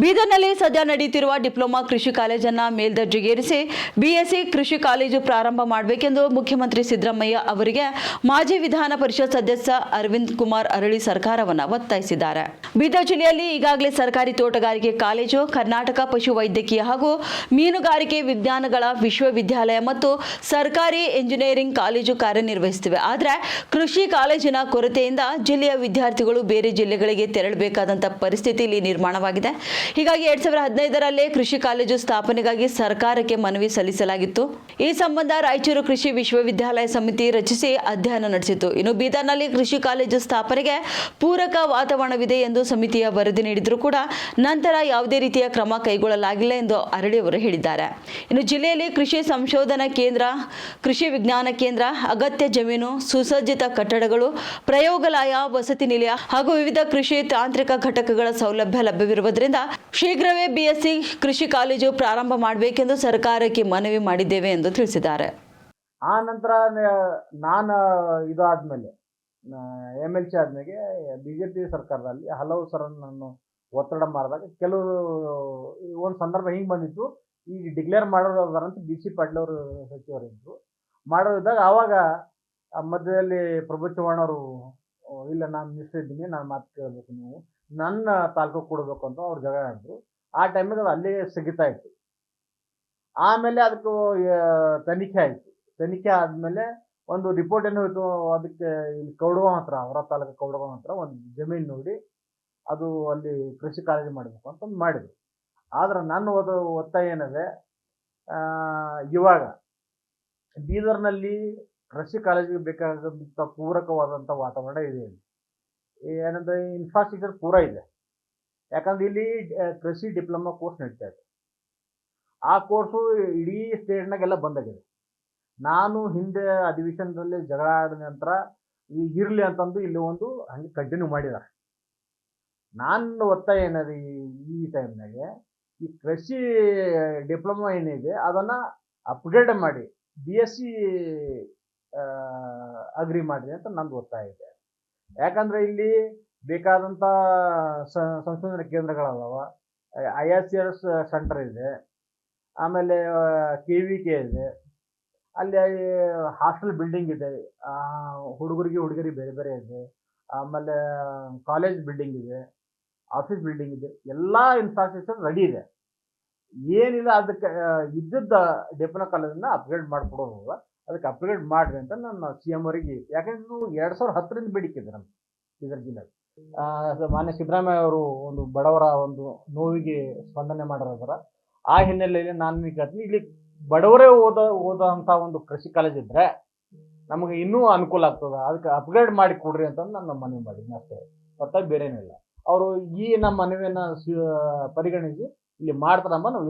ಬೀದರ್ನಲ್ಲಿ ಸದ್ಯ ನಡೆಯುತ್ತಿರುವ ಡಿಪ್ಲೊಮಾ ಕೃಷಿ ಕಾಲೇಜನ್ನು ಮೇಲ್ದರ್ಜೆಗೇರಿಸಿ ಬಿಎಸ್ಸಿ ಕೃಷಿ ಕಾಲೇಜು ಪ್ರಾರಂಭ ಮಾಡಬೇಕೆಂದು ಮುಖ್ಯಮಂತ್ರಿ ಸಿದ್ದರಾಮಯ್ಯ ಅವರಿಗೆ ಮಾಜಿ ವಿಧಾನ ಪರಿಷತ್ ಸದಸ್ಯ ಅರವಿಂದ್ ಕುಮಾರ್ ಅರಳಿ ಸರ್ಕಾರವನ್ನು ಒತ್ತಾಯಿಸಿದ್ದಾರೆ. ಬೀದರ್ ಜಿಲ್ಲೆಯಲ್ಲಿ ಈಗಾಗಲೇ ಸರ್ಕಾರಿ ತೋಟಗಾರಿಕೆ ಕಾಲೇಜು, ಕರ್ನಾಟಕ ಪಶು ವೈದ್ಯಕೀಯ ಹಾಗೂ ಮೀನುಗಾರಿಕೆ ವಿಜ್ಞಾನಗಳ ವಿಶ್ವವಿದ್ಯಾಲಯ ಮತ್ತು ಸರ್ಕಾರಿ ಎಂಜಿನಿಯರಿಂಗ್ ಕಾಲೇಜು ಕಾರ್ಯನಿರ್ವಹಿಸುತ್ತಿವೆ. ಆದರೆ ಕೃಷಿ ಕಾಲೇಜಿನ ಕೊರತೆಯಿಂದ ಜಿಲ್ಲೆಯ ವಿದ್ಯಾರ್ಥಿಗಳು ಬೇರೆ ಜಿಲ್ಲೆಗಳಿಗೆ ತೆರಳಬೇಕಾದಂಥ ಪರಿಸ್ಥಿತಿ ಇಲ್ಲಿ ನಿರ್ಮಾಣವಾಗಿದೆ. ಹೀಗಾಗಿ 2015ರಲ್ಲೇ ಕೃಷಿ ಕಾಲೇಜು ಸ್ಥಾಪನೆಗಾಗಿ ಸರ್ಕಾರಕ್ಕೆ ಮನವಿ ಸಲ್ಲಿಸಲಾಗಿತ್ತು. ಈ ಸಂಬಂಧ ರಾಯಚೂರು ಕೃಷಿ ವಿಶ್ವವಿದ್ಯಾಲಯ ಸಮಿತಿ ರಚಿಸಿ ಅಧ್ಯಯನ ನಡೆಸಿತು. ಇನ್ನು ಬೀದರ್ನಲ್ಲಿ ಕೃಷಿ ಕಾಲೇಜು ಸ್ಥಾಪನೆಗೆ ಪೂರಕ ವಾತಾವರಣವಿದೆ ಎಂದು ಸಮಿತಿಯ ವರದಿ ನೀಡಿದರೂ ಕೂಡ ನಂತರ ಯಾವುದೇ ರೀತಿಯ ಕ್ರಮ ಕೈಗೊಳ್ಳಲಾಗಿಲ್ಲ ಎಂದು ಅರಳಿ ಅವರು ಹೇಳಿದ್ದಾರೆ. ಇನ್ನು ಜಿಲ್ಲೆಯಲ್ಲಿ ಕೃಷಿ ಸಂಶೋಧನಾ ಕೇಂದ್ರ, ಕೃಷಿ ವಿಜ್ಞಾನ ಕೇಂದ್ರ, ಅಗತ್ಯ ಜಮೀನು, ಸುಸಜ್ಜಿತ ಕಟ್ಟಡಗಳು, ಪ್ರಯೋಗಾಲಯ, ವಸತಿ ನಿಲಯ ಹಾಗೂ ವಿವಿಧ ಕೃಷಿ ತಾಂತ್ರಿಕ ಘಟಕಗಳ ಸೌಲಭ್ಯ ಲಭ್ಯವಿರುವುದರಿಂದ ಶೀಘ್ರವೇ ಬಿಎಸ್ಸಿ ಕೃಷಿ ಕಾಲೇಜು ಪ್ರಾರಂಭ ಮಾಡಬೇಕೆಂದು ಸರ್ಕಾರಕ್ಕೆ ಮನವಿ ಮಾಡಿದ್ದೇವೆ ಎಂದು ತಿಳಿಸಿದ್ದಾರೆ. ಆ ನಂತರ ನಾನು ಇದಾದ್ಮೇಲೆ MLC ಆದ್ಮೇಲೆ BJP ಸರ್ಕಾರದಲ್ಲಿ ಹಲವು ಸಲ ನಾನು ಒತ್ತಡ ಮಾಡಿದಾಗ ಕೆಲವರು ಒಂದು ಸಂದರ್ಭ ಹಿಂಗೆ ಬಂದಿತ್ತು, ಈಗ ಡಿಕ್ಲೇರ್ ಮಾಡೋರಂತ BC ಪಾಟೀಲ್ ಅವರು ಸಚಿವರಿದ್ರು ಮಾಡೋರಿದ್ದಾಗ ಆವಾಗ ಮಧ್ಯದಲ್ಲಿ ಪ್ರಭು ಚವ್ಹಾಣ್ ಅವರು ಇಲ್ಲ ನಾನು ಮಿನಿಸ್ಟರ್ ಇದ್ದೀನಿ, ನಾನು ಮಾತು ಕೇಳಬೇಕು, ನೀವು ನನ್ನ ತಾಲೂಕು ಕೊಡಬೇಕು ಅಂತ ಅವ್ರು ಜಗಳ ಆಡಿದ್ರು. ಆ ಟೈಮಿಗೆ ಅದು ಅಲ್ಲೇ ಸ್ಥಗಿತ ಇತ್ತು. ಆಮೇಲೆ ಅದಕ್ಕೆ ತನಿಖೆ ಆಯಿತು. ತನಿಖೆ ಆದಮೇಲೆ ಒಂದು ರಿಪೋರ್ಟ್ ಏನು ಹೋಯಿತು, ಅದಕ್ಕೆ ಇಲ್ಲಿ ಕೌಡಗಾಂವ್ ಹತ್ರ, ಹೊರ ತಾಲೂಕು ಕೌಡಗಾಂವ್ ಹತ್ರ ಒಂದು ಜಮೀನು ನೋಡಿ ಅದು ಅಲ್ಲಿ ಕೃಷಿ ಕಾಲೇಜು ಮಾಡಬೇಕು ಅಂತ ಮಾಡಿದ್ರು. ಆದ್ರೆ ನನ್ನ ಒತ್ತಾಯ ಏನಿದೆ, ಇವಾಗ ಬೀದರ್ನಲ್ಲಿ ಕೃಷಿ ಕಾಲೇಜಿಗೆ ಬೇಕಾದಂಥ ಪೂರಕವಾದಂಥ ವಾತಾವರಣ ಇದೆ. ಇಲ್ಲಿ ಏನಂದರೆ ಇನ್ಫ್ರಾಸ್ಟ್ರಕ್ಚರ್ ಪೂರ ಇದೆ. ಯಾಕಂದ್ರೆ ಇಲ್ಲಿ ಕೃಷಿ ಡಿಪ್ಲೊಮಾ ಕೋರ್ಸ್ ನಡೀತಾ ಇದೆ. ಆ ಕೋರ್ಸು ಇಡೀ ಸ್ಟೇಟ್ನಾಗೆಲ್ಲ ಬಂದಾಗಿದೆ. ನಾನು ಹಿಂದೆ ಅಧಿವೇಶನದಲ್ಲಿ ಜಗಳ ಆಡಿದ ನಂತರ ಈಗ ಇರಲಿ ಅಂತಂದು ಇಲ್ಲಿ ಒಂದು ಹಂಗೆ ಕಂಟಿನ್ಯೂ ಮಾಡಿದ್ದಾರೆ. ನಾನು ಒತ್ತಾಯ ಏನಿದೆ ಈ ಟೈಮ್ನಾಗೆ, ಈ ಕೃಷಿ ಡಿಪ್ಲೊಮಾ ಏನಿದೆ ಅದನ್ನು ಅಪ್ಗ್ರೇಡ್ ಮಾಡಿ BSc ಅಗ್ರಿ ಮಾಡಿರಿ ಅಂತ ನಂದು ಒತ್ತಾಯ ಇದೆ. ಯಾಕಂದರೆ ಇಲ್ಲಿ ಬೇಕಾದಂಥ ಸಂಶೋಧನಾ ಕೇಂದ್ರಗಳದಾವ, IICRS ಸೆಂಟರ್ ಇದೆ, ಆಮೇಲೆ KVK ಇದೆ, ಅಲ್ಲಿ ಹಾಸ್ಟೆಲ್ ಬಿಲ್ಡಿಂಗ್ ಇದೆ, ಹುಡುಗರಿಗೆ ಬೇರೆ ಬೇರೆ ಇದೆ, ಆಮೇಲೆ ಕಾಲೇಜ್ ಬಿಲ್ಡಿಂಗ್ ಇದೆ, ಆಫೀಸ್ ಬಿಲ್ಡಿಂಗ್ ಇದೆ, ಎಲ್ಲ ಇನ್ಫ್ರಾಸ್ಟ್ರಕ್ಚರ್ ರೆಡಿ ಇದೆ. ಏನಿಲ್ಲ ಅದಕ್ಕೆ ಇದ್ದದ್ದ ಡಿಪ್ಲೊಮಾ ಕಾಲೇಜನ್ನು ಅಪ್ಗ್ರೇಡ್ ಮಾಡಿಕೊಡೋದು, ಅದಕ್ಕೆ ಅಪ್ಗ್ರೇಡ್ ಮಾಡಿರಿ ಅಂತ ನಾನು CM ಅವರಿಗೆ, ಯಾಕಂದ್ರೆ ಇದು 2010ರಿಂದ ಬೇಡಿಕೆ ಇದೆ ನಮ್ಮ ಬೀದರ್ ಜಿಲ್ಲೆಗೆ. ಮಾನ್ಯ ಸಿದ್ದರಾಮಯ್ಯ ಅವರು ಒಂದು ಬಡವರ ಒಂದು ನೋವಿಗೆ ಸ್ಪಂದನೆ ಮಾಡಿರೋದ್ರ ಆ ಹಿನ್ನೆಲೆಯಲ್ಲಿ ನಾನು ಕೇಳ್ತೀನಿ, ಇಲ್ಲಿ ಬಡವರೇ ಓದೋಂಥ ಒಂದು ಕೃಷಿ ಕಾಲೇಜ್ ಇದ್ದರೆ ನಮಗೆ ಇನ್ನೂ ಅನುಕೂಲ ಆಗ್ತದೆ, ಅದಕ್ಕೆ ಅಪ್ಗ್ರೇಡ್ ಮಾಡಿ ಕೊಡ್ರಿ ಅಂತ ನಾನು ಮನವಿ ಮಾಡಿದ್ದೀನಿ ಅಷ್ಟೇ, ಹೊರತಾಗಿ ಬೇರೇನಿಲ್ಲ. ಅವರು ಈ ನಮ್ಮ ಮನವಿಯನ್ನು ಪರಿಗಣಿಸಿ ಇಲ್ಲಿ ಮಾಡ್ತಾರಮ್ಮ ನಾವು